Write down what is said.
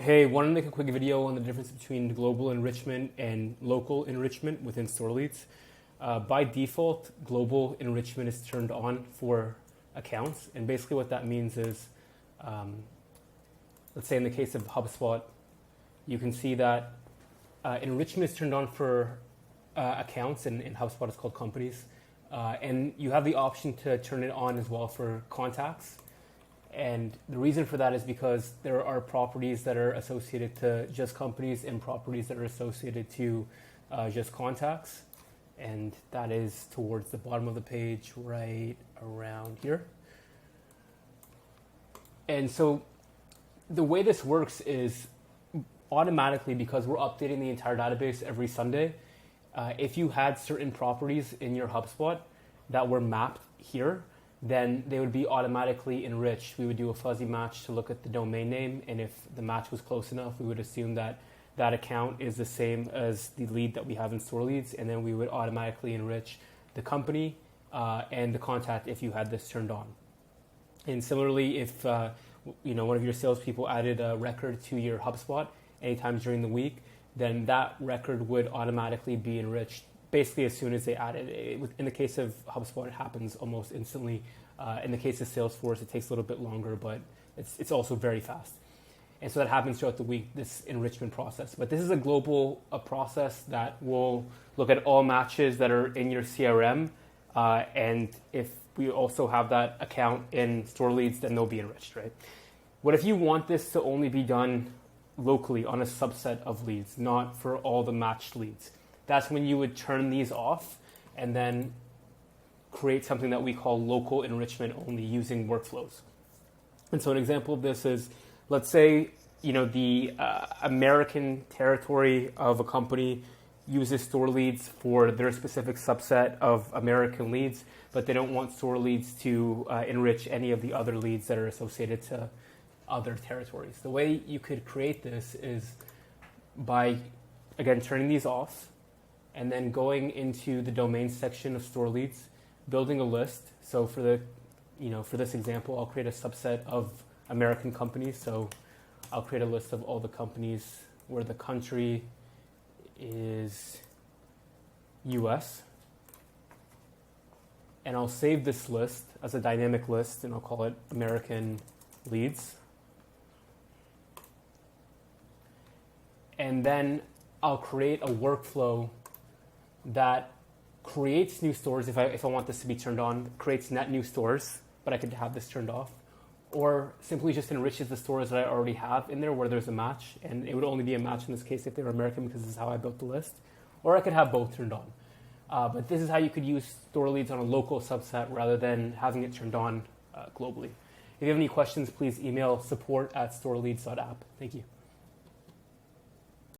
Hey, want to make a quick video on the difference between global enrichment and local enrichment within store leads. By default, global enrichment is turned on for accounts. And basically what that means is, let's say in the case of HubSpot, you can see that enrichment is turned on for accounts, and in HubSpot it's called companies. And you have the option to turn it on as well for contacts. And the reason for that is because there are properties that are associated to just companies and properties that are associated to just contacts. And that is towards the bottom of the page, right around here. And so the way this works is automatically, because we're updating the entire database every Sunday, if you had certain properties in your HubSpot that were mapped here, then they would be automatically enriched. We would do a fuzzy match to look at the domain name, and if the match was close enough, we would assume that that account is the same as the lead that we have in store leads, and then we would automatically enrich the company and the contact if you had this turned on. And similarly, if one of your salespeople added a record to your HubSpot anytime during the week, then that record would automatically be enriched basically as soon as they add it. In the case of HubSpot, it happens almost instantly. In the case of Salesforce, it takes a little bit longer, but it's also very fast. And so that happens throughout the week, this enrichment process. But this is a global process that will look at all matches that are in your CRM. And if we also have that account in store leads, then they'll be enriched, right? What if you want this to only be done locally on a subset of leads, not for all the matched leads? That's when you would turn these off and then create something that we call local enrichment only using workflows. And so an example of this is, let's say, the American territory of a company uses store leads for their specific subset of American leads, but they don't want store leads to enrich any of the other leads that are associated to other territories. The way you could create this is by, again, turning these off, and then going into the domain section of store leads, building a list. So for this example, I'll create a subset of American companies. So I'll create a list of all the companies where the country is US. And I'll save this list as a dynamic list, and I'll call it American Leads. And then I'll create a workflow that creates new stores. If I want this to be turned on, creates net new stores, but I could have this turned off, or simply just enriches the stores that I already have in there where there's a match, and it would only be a match in this case if they were American, because this is how I built the list, or I could have both turned on. But this is how you could use store leads on a local subset rather than having it turned on globally. If you have any questions, please email support@storeleads.app. Thank you.